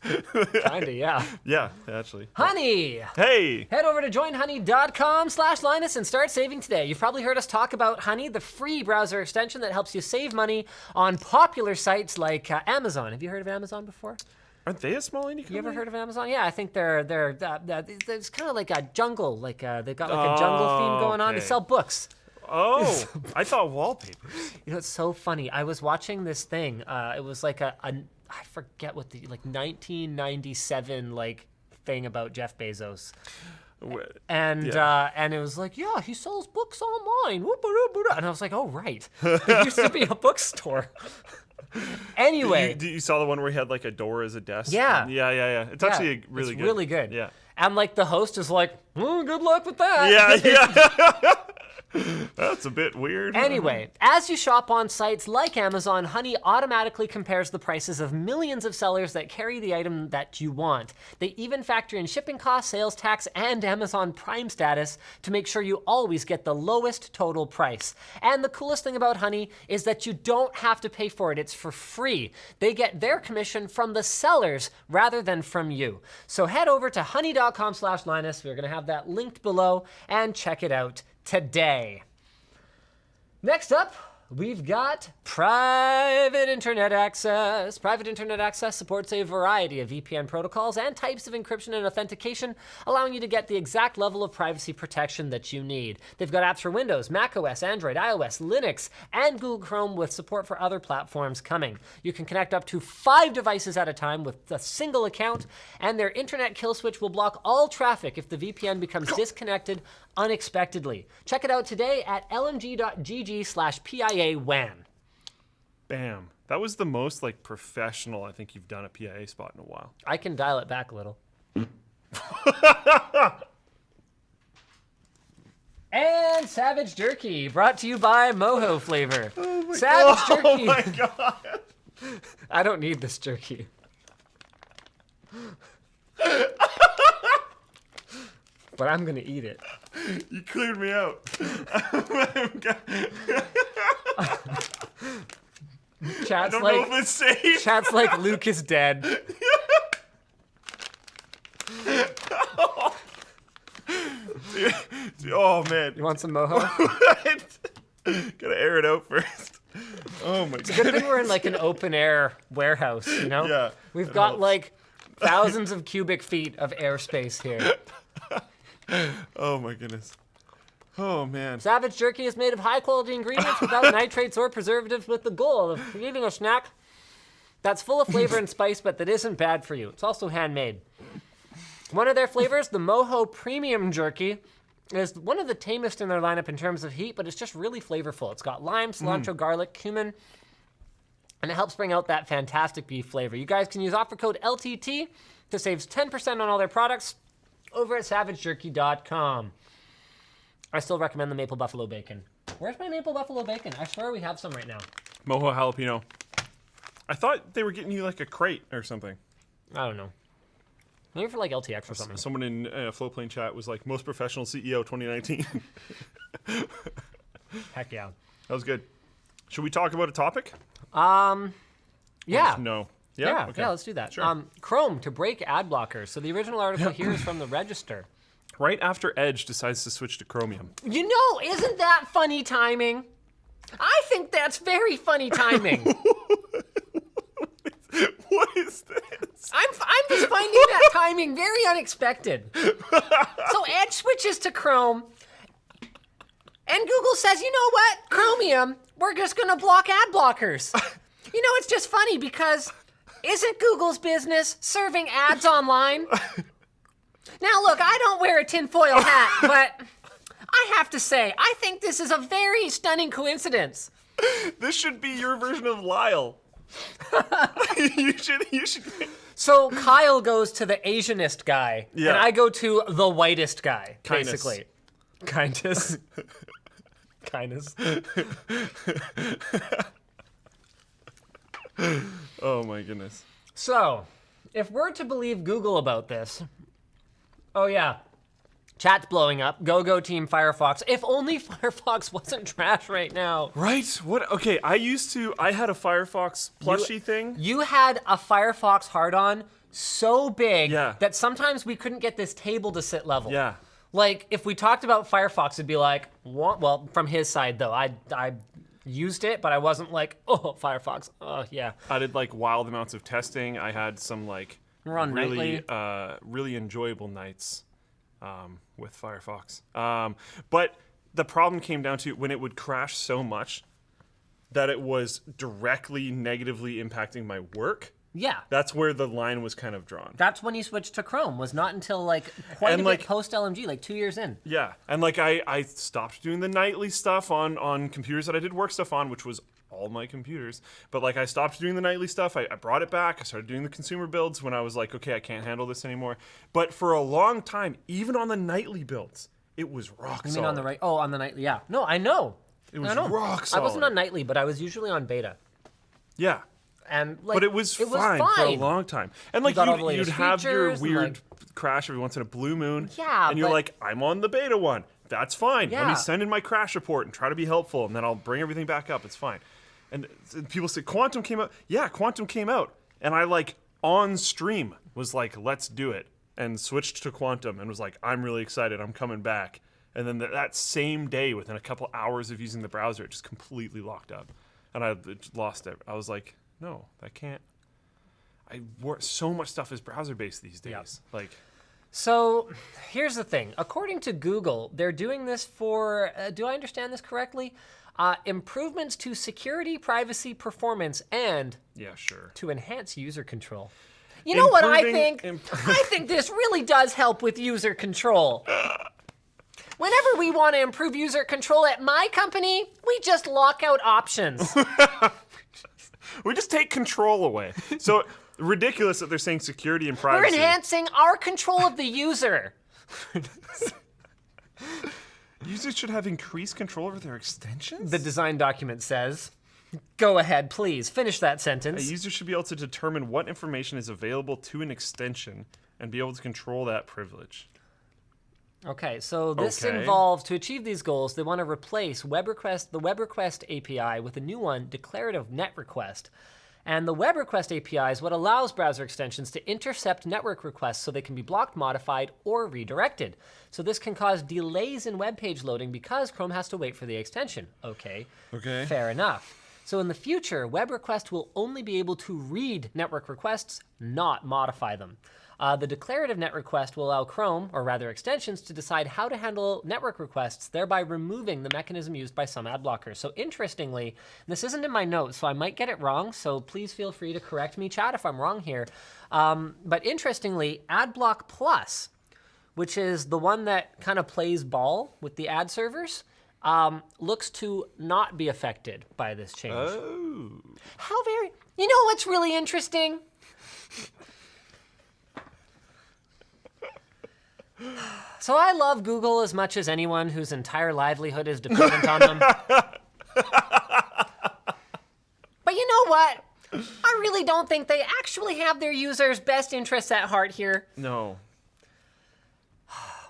Kinda, yeah. Yeah, actually. Honey! Hey! Head over to joinhoney.com/Linus and start saving today. You've probably heard us talk about Honey, the free browser extension that helps you save money on popular sites like Amazon. Have you heard of Amazon before? Aren't they a small indie company? You ever heard of Amazon? Yeah, I think they're it's kind of like a jungle, they've got like a jungle theme going on. They okay. sell books. Oh, I thought wallpapers. You know, it's so funny. I was watching this thing. It was like I forget what the 1997 thing about Jeff Bezos. And it was like, yeah, he sells books online. And I was like, oh right, there used to be a bookstore. Anyway, You saw the one where he had like a door as a desk? Yeah. Yeah. It's actually really it's good. really good. Yeah. And the host is like, good luck with that. Yeah. That's a bit weird. Anyway, as you shop on sites like Amazon, Honey automatically compares the prices of millions of sellers that carry the item that you want. They even factor in shipping costs, sales tax, and Amazon Prime status to make sure you always get the lowest total price. And the coolest thing about Honey is that you don't have to pay for it. It's for free. They get their commission from the sellers rather than from you. So head over to honey.com/Linus. We're going to have that linked below and check it out today. Next up, we've got private internet access. Private internet access supports a variety of VPN protocols and types of encryption and authentication, allowing you to get the exact level of privacy protection that you need. They've got apps for Windows, macOS, Android, iOS, Linux, and Google Chrome with support for other platforms coming. You can connect up to 5 devices at a time with a single account, and their internet kill switch will block all traffic if the VPN becomes disconnected unexpectedly. Check it out today at lmg.gg/PIA WAN. Bam. That was the most professional I think you've done a PIA spot in a while. I can dial it back a little. And Savage Jerky, brought to you by Moho Flavor. Savage Jerky. Oh my god. I don't need this jerky. But I'm gonna eat it. You cleared me out. Chat's I don't know if it's safe. Chat's like Luke is dead. Oh man. You want some Moho? Gotta air it out first. Oh my god. Good thing we're in an open air warehouse, you know? Yeah. We've got thousands of cubic feet of airspace here. Oh my goodness. Oh man. Savage Jerky is made of high-quality ingredients without nitrates or preservatives, with the goal of creating a snack that's full of flavor and spice, but that isn't bad for you. It's also handmade. One of their flavors, the Moho Premium Jerky, is one of the tamest in their lineup in terms of heat, but it's just really flavorful. It's got lime, cilantro, garlic, cumin, and it helps bring out that fantastic beef flavor. You guys can use offer code LTT to save 10% on all their products over at savagejerky.com. I still recommend the maple buffalo bacon. Where's my maple buffalo bacon? I swear we have some right now. Moho jalapeno. I thought they were getting you a crate or something. I don't know. Maybe for LTX or something. Someone in Flowplane chat was like, most professional CEO 2019. Heck yeah. That was good. Should we talk about a topic? Yeah. No. Yeah, Okay. yeah, let's do that. Sure. Chrome to break ad blockers. So the original article here is from the Register. Right after Edge decides to switch to Chromium. You know, isn't that funny timing? I think that's very funny timing. What is this? I'm just finding that timing very unexpected. So Edge switches to Chrome, and Google says, you know what, Chromium, we're just gonna block ad blockers. You know, it's just funny because isn't Google's business serving ads online? Now look, I don't wear a tinfoil hat, but I have to say, I think this is a very stunning coincidence. This should be your version of Lyle. you should. So Kyle goes to the Asianist guy, Yeah. and I go to the whitest guy, Kindness. basically. Kindness. Kindness. Oh my goodness. So, if we're to believe Google about this, oh yeah, Chat's blowing up. Go team Firefox. If only Firefox wasn't trash right now. Right? What? Okay, I had a Firefox plushie thing. You had a Firefox hard-on so big Yeah. that sometimes we couldn't get this table to sit level. Yeah. Like, if we talked about Firefox, it'd be like, what? Well, from his side, though, I used it, but I wasn't like, oh, Firefox, oh, yeah. I did like wild amounts of testing. I had some like We're on really, nightly. really enjoyable nights with Firefox. But the problem came down to when it would crash so much that it was directly negatively impacting my work. Yeah. That's where the line was kind of drawn. That's when you switched to Chrome, was not until like quite And, a like- bit post-LMG, like 2 years in. Yeah, and like I stopped doing the nightly stuff on computers that I did work stuff on, which was all my computers. But like I stopped doing the nightly stuff. I brought it back. I started doing the consumer builds when I was like, okay, I can't handle this anymore. But for a long time, even on the nightly builds, it was rock You solid. mean on the right? Oh, on the nightly, yeah. No, I know. It was I know. rock I wasn't solid. on nightly, but I was usually on beta. Yeah. And like, But it was fine for a long time. And like got all the you'd latest have your features and, weird like- crash every once in a blue moon. Yeah, And you're but- like, I'm on the beta one. That's fine. Let Yeah. me send in my crash report and try to be helpful, and then I'll bring everything back up. It's fine. And people say, Quantum came out. Yeah, Quantum came out. And I like on stream was like, let's do it. And switched to Quantum and was like, I'm really excited. I'm coming back. And then that same day, within a couple hours of using the browser, it just completely locked up. And I lost it. I was like, no, that can't. So much stuff is browser-based these days. Like, So here's the thing. According to Google, they're doing this for, do I understand this correctly? Improvements to security, privacy, performance, and yeah, sure. to enhance user control. You know what I think? Improving- I think this really does help with user control. Whenever we want to improve user control at my company, we just lock out options. We just take control away. So ridiculous that they're saying security and We're privacy. enhancing our control of the user. Users should have increased control over their extensions? The design document says. Go ahead, please. Finish that A sentence. user should be able to determine what information is available to an extension and be able to control that privilege. Okay, so this Okay. involves, to achieve these goals, they want to replace the web request API with a new one, declarative net request. And the web request API is what allows browser extensions to intercept network requests so they can be blocked, modified, or redirected. So this can cause delays in web page loading because Chrome has to wait for the extension. Okay. Okay. Fair enough. So in the future, web request will only be able to read network requests, not modify them. The declarative net request will allow Chrome, or rather extensions, to decide how to handle network requests, thereby removing the mechanism used by some ad blockers. So interestingly, this isn't in my notes, so I might get it wrong, so please feel free to correct me, chat, if I'm wrong here. But interestingly, AdBlock Plus, which is the one that kind of plays ball with the ad servers, looks to not be affected by this change. Oh. How very... You know what's really interesting? So I love Google as much as anyone whose entire livelihood is dependent on them. But you know what? I really don't think they actually have their users' best interests at heart here. No.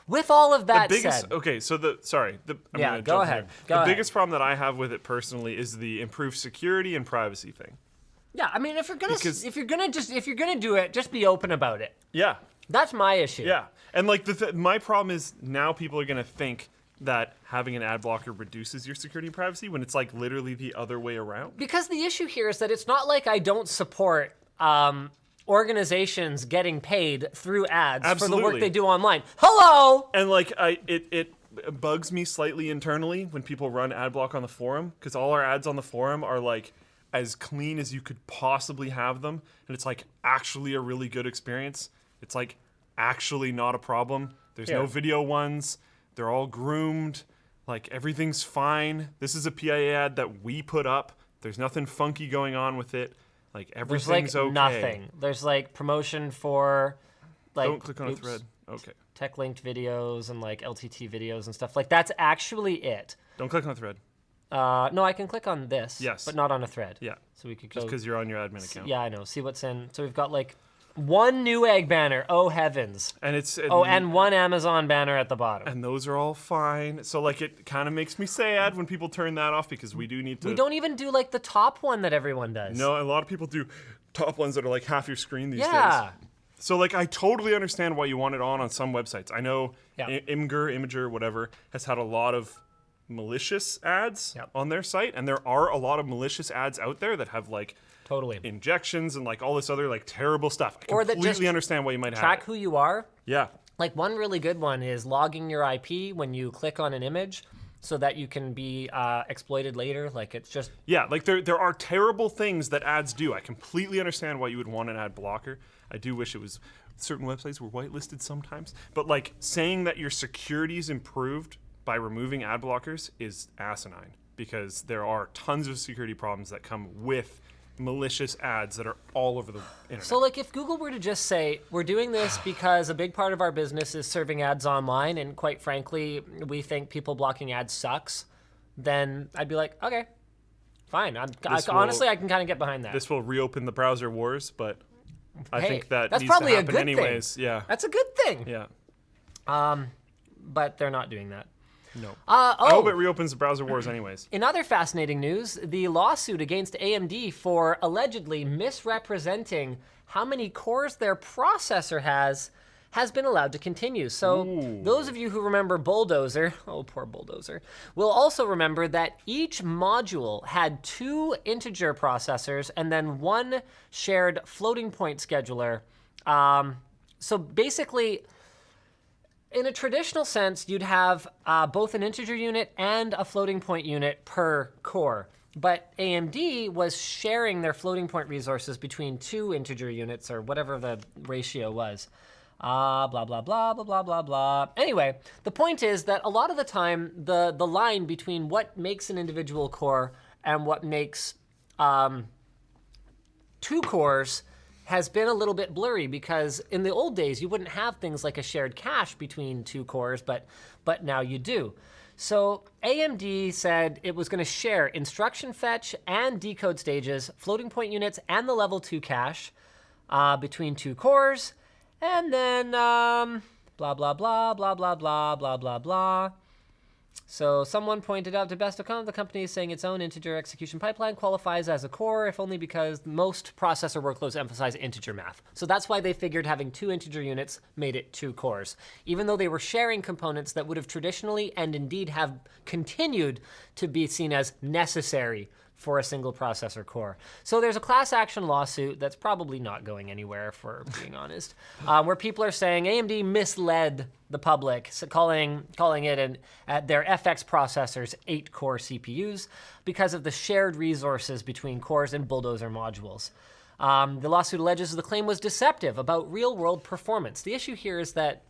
With all of that The biggest said, okay, so I'm Yeah, gonna go jump in ahead. here. Go the ahead. biggest problem that I have with it personally is the improved security and privacy thing. yeah, I mean, if you're gonna Because- if you're gonna do it, just be open about it. Yeah. That's my issue. Yeah. And like my problem is now people are gonna think that having an ad blocker reduces your security and privacy when it's like literally the other way around. Because the issue here is that it's not like I don't support organizations getting paid through ads for the work Absolutely. they do online. Hello! And like it bugs me slightly internally when people run ad block on the forum because all our ads on the forum are like as clean as you could possibly have them, and it's like actually a really good experience. It's like actually not a problem. There's no Here. video ones. They're all groomed. Like everything's fine. This is a PIA ad that we put up. There's nothing funky going on with it. Like There's everything's like okay. nothing. There's like promotion for like Don't click on a thread. Okay. tech linked videos and like LTT videos and stuff. Like that's actually it. Don't click on a thread. No, I can click on this. Yes. but not on a thread. Yeah. So we could go. Just because you're on your admin account. Yeah, I know. See what's in. So we've got like One Newegg banner. Oh, heavens. And it's And one Amazon banner at the bottom. and those are all fine. So like it kind of makes me sad when people turn that off because we do need to. We don't even do like the top one that everyone does. No, a lot of people do top ones that are like half your screen these days. Yeah. So like I totally understand why you want it on some websites. I know Yeah. Imager, whatever, has had a lot of malicious ads Yep. on their site, and there are a lot of malicious ads out there that have like Totally. injections and like all this other like terrible stuff. I Or that completely just understand why you might Track have who you are. it. Yeah. Like one really good one is logging your IP when you click on an image so that you can be exploited later. Like it's just Yeah, like there are terrible things that ads do. I completely understand why you would want an ad blocker. I do wish it was certain websites were whitelisted sometimes. But like saying that your security is improved by removing ad blockers is asinine because there are tons of security problems that come with malicious ads that are all over the internet. so like if Google were to just say, we're doing this because a big part of our business is serving ads online, and quite frankly, we think people blocking ads sucks, then I'd be like, okay, fine. Honestly, I can kind of get behind that. This will reopen the browser wars, but I Hey, think that that's needs probably to a happen good thing. anyways. Yeah. That's a good thing. Yeah. But they're not doing that. No. I Oh, hope it reopens the browser wars anyways. in other fascinating news, the lawsuit against AMD for allegedly misrepresenting how many cores their processor has been allowed to continue. So those of you who remember Bulldozer, oh poor Bulldozer, will also remember that each module had 2 integer processors and then 1 shared floating point scheduler. So basically, in a traditional sense, you'd have both an integer unit and a floating point unit per core. But AMD was sharing their floating point resources between 2 integer units, or whatever the ratio was. Blah, blah, blah, blah, blah, blah, blah. Anyway, the point is that a lot of the time, the line between what makes an individual core and what makes 2 cores has been a little bit blurry, because in the old days you wouldn't have things like a shared cache between 2 cores, but now you do. So AMD said it was going to share instruction fetch and decode stages, floating point units, and the level 2 cache between 2 cores, and then blah, blah, blah, blah, blah, blah, blah, blah, blah. So someone pointed out to Best of Com, the company is saying its own integer execution pipeline qualifies as a core, if only because most processor workloads emphasize integer math. So that's why they figured having 2 integer units made it 2 cores, even though they were sharing components that would have traditionally and indeed have continued to be seen as necessary for a single processor core. So there's a class action lawsuit that's probably not going anywhere, for being honest, where people are saying AMD misled the public, so calling it their FX processors 8-core CPUs because of the shared resources between cores and Bulldozer modules. The lawsuit alleges the claim was deceptive about real-world performance. The issue here is that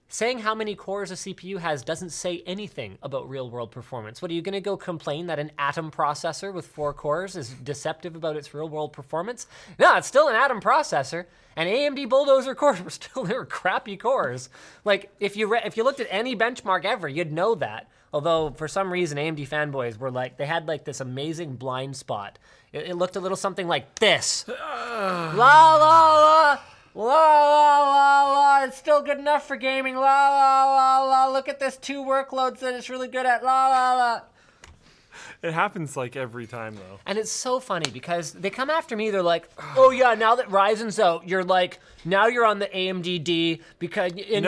saying how many cores a CPU has doesn't say anything about real-world performance. What, are you going to go complain that an Atom processor with 4 cores is deceptive about its real-world performance? No, it's still an Atom processor, and AMD Bulldozer cores they were crappy cores. Like, if you looked at any benchmark ever, you'd know that. Although, for some reason, AMD fanboys were like, they had like this amazing blind spot. It looked a little something like this. La, la, la. La, la, la, la, it's still good enough for gaming. La, la, la, la, look at this 2 workloads that it's really good at. La, la, la. It happens like every time though. And it's so funny because they come after me. They're like, oh yeah, now that Ryzen's out, you're like, now you're on the AMD D because you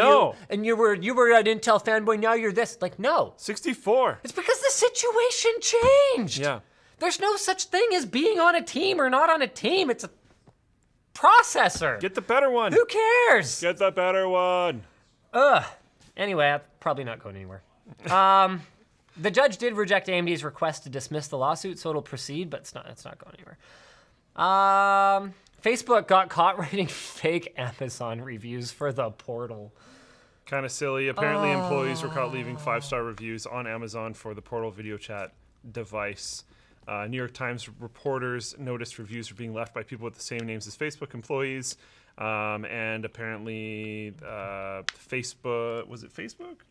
were an Intel fanboy. Now you're this. Like, no. 64. It's because the situation changed. Yeah. There's no such thing as being on a team or not on a team. It's a processor. Get the better one. Who cares? Get the better one. Anyway, I'm probably not going anywhere. The judge did reject AMD's request to dismiss the lawsuit, so it'll proceed, but it's not going anywhere. Facebook got caught writing fake Amazon reviews for the portal. Kind of silly. Apparently, employees were caught leaving 5-star reviews on Amazon for the portal video chat device. New York Times reporters noticed reviews were being left by people with the same names as Facebook employees. And apparently, Facebook, was it Facebook?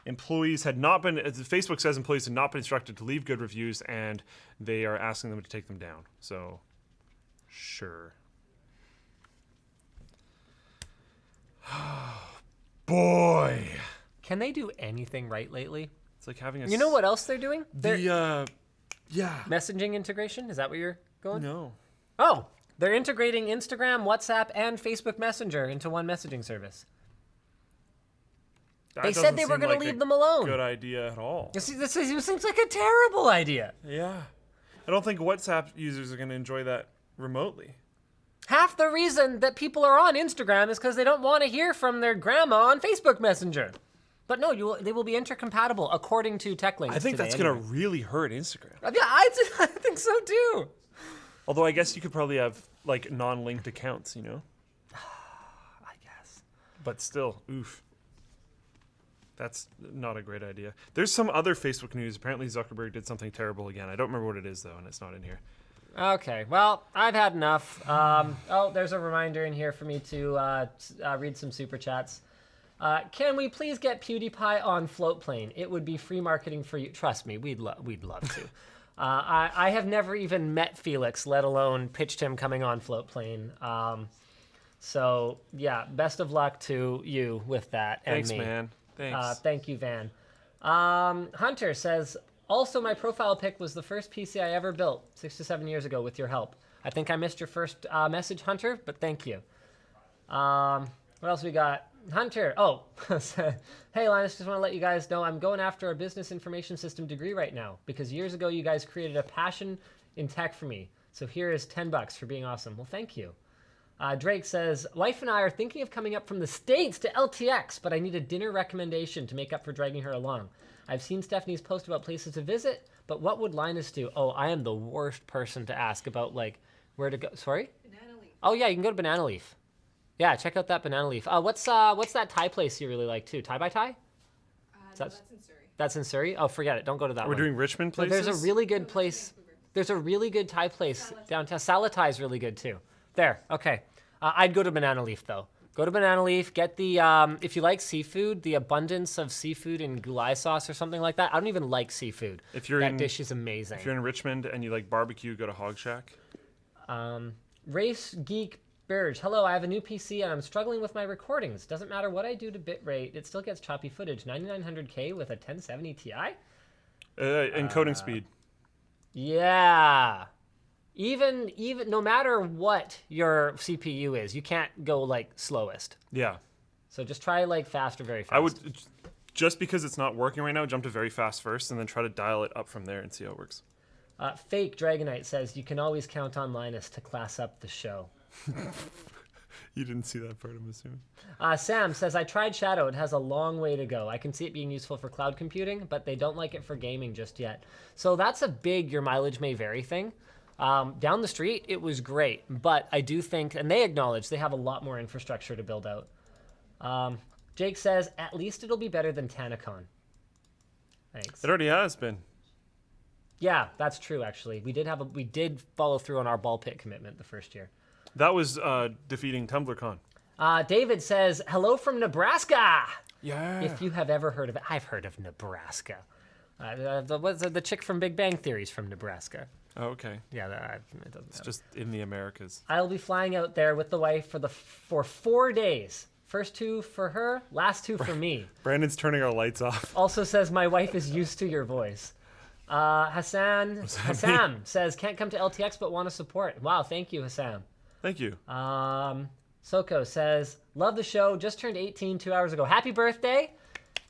Employees had not been, Facebook says employees had not been instructed to leave good reviews, and they are asking them to take them down. So, sure. Boy. Can they do anything right lately? It's like having a... You know what else they're doing? They're Yeah. messaging integration. Is that what you're going? No. Oh, they're integrating Instagram, WhatsApp, and Facebook Messenger into one messaging service. They said they were going to leave them alone. Good idea at all. This seems like a terrible idea. Yeah. I don't think WhatsApp users are going to enjoy that remotely. Half the reason that people are on Instagram is because they don't want to hear from their grandma on Facebook Messenger. But no, they will be intercompatible according to TechLinks. I think that's going to really hurt Instagram. Yeah, I think so too. Although I guess you could probably have like non-linked accounts, you know? I guess. But still, oof. That's not a great idea. There's some other Facebook news. Apparently Zuckerberg did something terrible again. I don't remember what it is though, and it's not in here. Okay, well, I've had enough. There's a reminder in here for me to read some super chats. Can we please get PewDiePie on Floatplane? It would be free marketing for you. Trust me, we'd love to. I have never even met Felix, let alone pitched him coming on Floatplane. So yeah, best of luck to you with that. And Thanks, me. man. Thanks. Thank you, Van. Hunter says, also my profile pic was the first PC I ever built 6 to 7 years ago with your help. I think I missed your first message, Hunter, but thank you. What else we got? Hunter, hey Linus, just want to let you guys know I'm going after a business information system degree right now because years ago you guys created a passion in tech for me. So here is $10 for being awesome. Well, thank you. Drake says, wife and I are thinking of coming up from the States to LTX, but I need a dinner recommendation to make up for dragging her along. I've seen Stephanie's post about places to visit, but what would Linus do? Oh, I am the worst person to ask about like where to go. Sorry? Banana Leaf. Oh yeah, you can go to Banana Leaf. Yeah, check out that Banana Leaf. What's that Thai place you really like too? Thai by Thai? No, that's in Surrey. That's in Surrey? Oh, forget it. Don't go to that We're one. doing Richmond So places? there's a really good place. There's a really good Thai place downtown. Salatai is really good too. There. Okay. I'd go to Banana Leaf though. Go to Banana Leaf. Get the if you like seafood, the abundance of seafood in gulai sauce or something like that. I don't even like seafood. If you're that in, dish is amazing. If you're in Richmond and you like barbecue, go to Hog Shack. Race Geek Burge. Hello, I have a new PC and I'm struggling with my recordings. Doesn't matter what I do to bitrate, it still gets choppy footage. 9900K with a 1070 Ti? Encoding speed. Yeah. Even no matter what your CPU is, you can't go like slowest. Yeah. So just try like fast or very fast. I would, just because it's not working right now, jump to very fast first and then try to dial it up from there and see how it works. Fake Dragonite says, you can always count on Linus to class up the show. You didn't see that part, I'm assuming. Sam says, I tried Shadow. It has a long way to go. I can see it being useful for cloud computing, but they don't like it for gaming just yet. So that's a big your mileage may vary thing. Down the street, it was great, but I do think, and they acknowledge, they have a lot more infrastructure to build out. Jake says, at least it'll be better than Tanacon. Thanks. It already has been. Yeah, that's true, actually. We did follow through on our ball pit commitment the first year. That was defeating TumblerCon. David says, hello from Nebraska. Yeah. If you have ever heard of it, I've heard of Nebraska. The chick from Big Bang Theory is from Nebraska. Oh, okay. Yeah, it doesn't It's matter. just in the Americas. I'll be flying out there with the wife for 4 days. First 2 for her, last 2 for me. Brandon's turning our lights off. Also says, my wife is used to your voice. Hassam says, can't come to LTX but want to support. Wow, thank you, Hassam. Thank you. Soko says, love the show, just turned 18 2 hours ago. Happy birthday!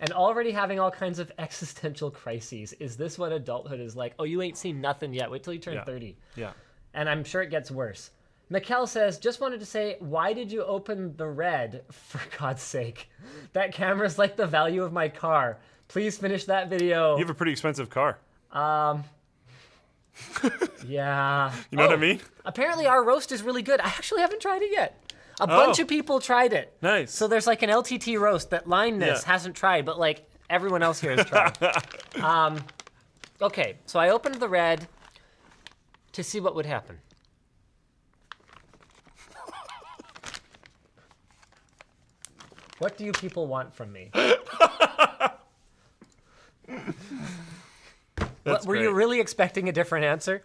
And already having all kinds of existential crises. Is this what adulthood is like? Oh, you ain't seen nothing yet. Wait till you turn 30. Yeah. And I'm sure it gets worse. Mikkel says, just wanted to say, why did you open the red? For God's sake. That camera's like the value of my car. Please finish that video. You have a pretty expensive car. Yeah. You know what I mean? Apparently our roast is really good. I actually haven't tried it yet. A bunch of people tried it. Nice. So there's like an LTT roast that Linus hasn't tried, but like everyone else here has tried. Okay, so I opened the red to see what would happen. What do you people want from me? Were you really expecting a different answer?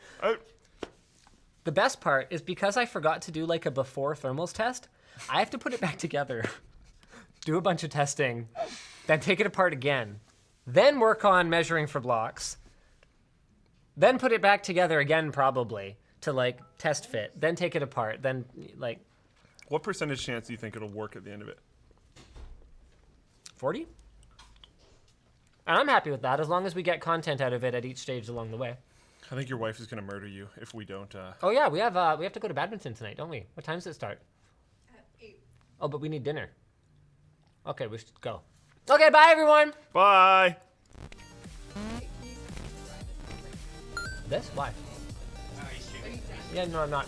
The best part is because I forgot to do like a before thermals test, I have to put it back together. do a bunch of testing, then take it apart again, then work on measuring for blocks, then put it back together again probably to like test fit, then take it apart, then like What percentage chance do you think it'll work at the end of it? 40? And I'm happy with that as long as we get content out of it at each stage along the way. I think your wife is going to murder you if we don't. Oh yeah, we have to go to badminton tonight, don't we? What time does it start? At 8. Oh, but we need dinner. Okay, we should go. Okay, bye everyone. Bye! This? Why? Oh, he's streaming. Yeah, no, I'm not.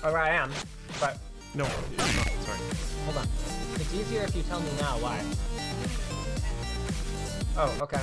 Or I am, but No, it's not. Sorry. hold on. It's easier if you tell me now why. Oh, okay.